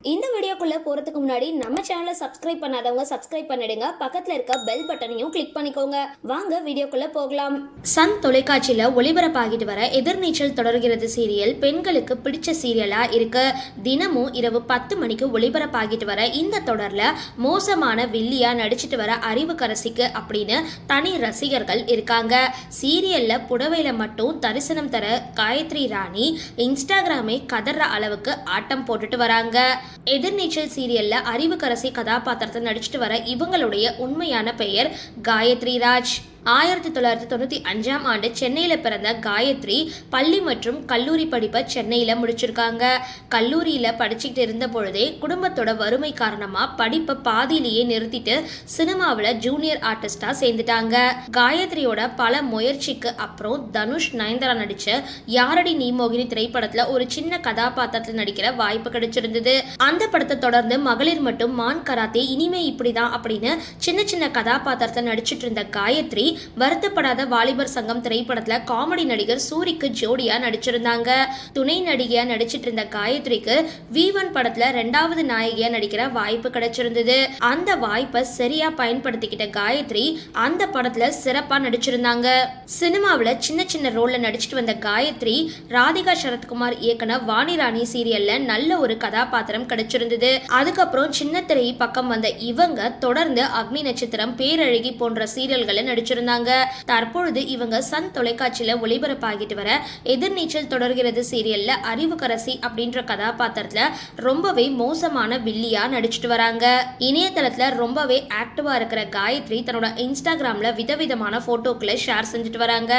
இந்த வீடியோக்குள்ள போறதுக்கு முன்னாடி நம்ம சேனலை சப்ஸ்கிரைப் பண்ணாதவங்க சப்ஸ்கிரைப் பண்ணிடுங்க. பக்கத்துல இருக்க பெல் பட்டனையும் கிளிக் பண்ணிக்கோங்க. வாங்க வீடியோக்குள்ள போகலாம். சன் தொலைக்காட்சியில ஒளிபரப்பாகிட்டு வர எதிர்நீச்சல் தொடர்கிறது சீரியல் பெண்களுக்கு பிடிச்ச சீரியலா இருக்கு. தினமும் இரவு 10 மணிக்கு ஒளிபரப்பாகிட்டு வர இந்த தொடர்ல மோசமான வில்லியா நடிச்சிட்டு வர அறிவுக்கரசிக்கு அப்படின்னு தனி ரசிகர்கள் இருக்காங்க. சீரியல்ல புடவையில மட்டும் தரிசனம் தர காயத்ரி ராணி இன்ஸ்டாகிராமை கதற அளவுக்கு ஆட்டம் போட்டுட்டு வராங்க. எதிர்நீச்சல் சீரியல்ல அறிவுக்கரசி கதாபாத்திரத்தை நடிச்சிட்டு வர இவங்களுடைய உண்மையான பெயர் காயத்ரி ராஜ். 1995ஆம் ஆண்டு சென்னையில் பிறந்த காயத்ரி பள்ளி மற்றும் கல்லூரி படிப்பை சென்னையில் முடிச்சிருக்காங்க. கல்லூரியில் படிச்சுக்கிட்டு இருந்த பொழுதே குடும்பத்தோட வறுமை காரணமாக படிப்பை பாதியிலேயே நிறுத்திட்டு சினிமாவில் ஜூனியர் ஆர்டிஸ்டாக சேர்ந்துட்டாங்க. காயத்ரியோட பல முயற்சிக்கு அப்புறம் தனுஷ் நயன்தாரா நடிச்ச யாரடி நீ மோகினி திரைப்படத்தில் ஒரு சின்ன கதாபாத்திரத்தில் நடிக்கிற வாய்ப்பு கிடைச்சிருந்தது. அந்த படத்தை தொடர்ந்து மகளிர் மற்றும் மான் கராத்தே இனிமே இப்படிதான் அப்படின்னு சின்ன சின்ன கதாபாத்திரத்தை நடிச்சிட்டு இருந்த காயத்ரி வருத்தப்படாத வாலிபர் சங்கம் திரைப்படத்துல காமெடி நடிகர் சூரிக்கு ஜோடியா நடிச்சிருந்தாங்க. துணை நடிகையா நடிச்சிட்டு இருந்த காயத்ரிக்கு V1 படத்துல 2வது நாயகியா நடிக்கிற வாய்ப்பு கிடைச்சிருந்தது. அந்த வாய்ப்பை சரியா பயன்படுத்திக்கிட்ட காயத்ரி அந்த படத்துல சிறப்பா நடிச்சிருந்தாங்க. சினிமாவில் சின்ன சின்ன ரோல்ல நடிச்சிட்டு வந்த காயத்ரி ராதிகா சரத்குமார் இயக்குன வாணிராணி சீரியல்ல நல்ல ஒரு கதாபாத்திரம் கிடைச்சிருந்தது. அதுக்கப்புறம் சின்ன திரை பக்கம் வந்த இவங்க தொடர்ந்து அக்னி நட்சத்திரம், பேரழகி போன்ற சீரியல்களை நடிச்சிருந்தாங்க. தற்பொழுது இவங்க சன் தொலைக்காட்சியில ஒளிபரப்பாகிட்டு வர எதிர்நீச்சல் தொடர்கிறது சீரியல்ல அறிவுக்கரசி அப்படின்ற கதாபாத்திரத்துல ரொம்பவே மோசமான வில்லியா நடிச்சிட்டு வராங்க. இணையதளத்துல ரொம்பவே ஆக்டிவா இருக்கிற காயத்ரி தன்னோட இன்ஸ்டாகிராம்ல விதவிதமான போட்டோக்களை ஷேர் செஞ்சுட்டு வராங்க.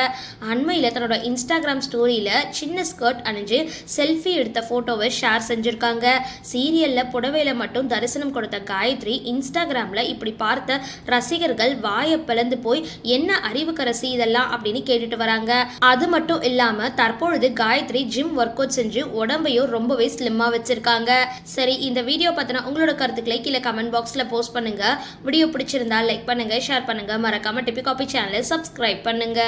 அண்மையில தன்னோட இன்ஸ்டாகிராம் ஸ்டோரியில சின்ன ஸ்கர்ட் அணிஞ்சு செல்ஃபி எடுத்த போட்டோவை ஷேர் செஞ்சிருக்காங்க. சீரியல்ல புடவையில மட்டும் தரிசனம் கொடுத்த காயத்ரி இன்ஸ்டாகிராம்ல இப்படி பார்த்த ரசிகர்கள் வாயை பிளந்து போய் என்ன அறிவுக்கரசி இதெல்லாம் அப்படின்னு கேட்டுட்டு வராங்க. அது மட்டும் இல்லாம தற்பொழுது காயத்ரி ஜிம் ஒர்க் அவுட் செஞ்சு உடம்பையும் ரொம்பவே ஸ்லிம்மா வச்சிருக்காங்க. சரி, இந்த வீடியோ பத்தின உங்களோட கருத்துக்களை கீழே கமெண்ட் பாக்ஸ்ல போஸ்ட் பண்ணுங்க. வீடியோ பிடிச்சிருந்தா லைக் பண்ணுங்க, ஷேர் பண்ணுங்க, மறக்காம டிபி காபி சேனலை சப்ஸ்கிரைப் பண்ணுங்க.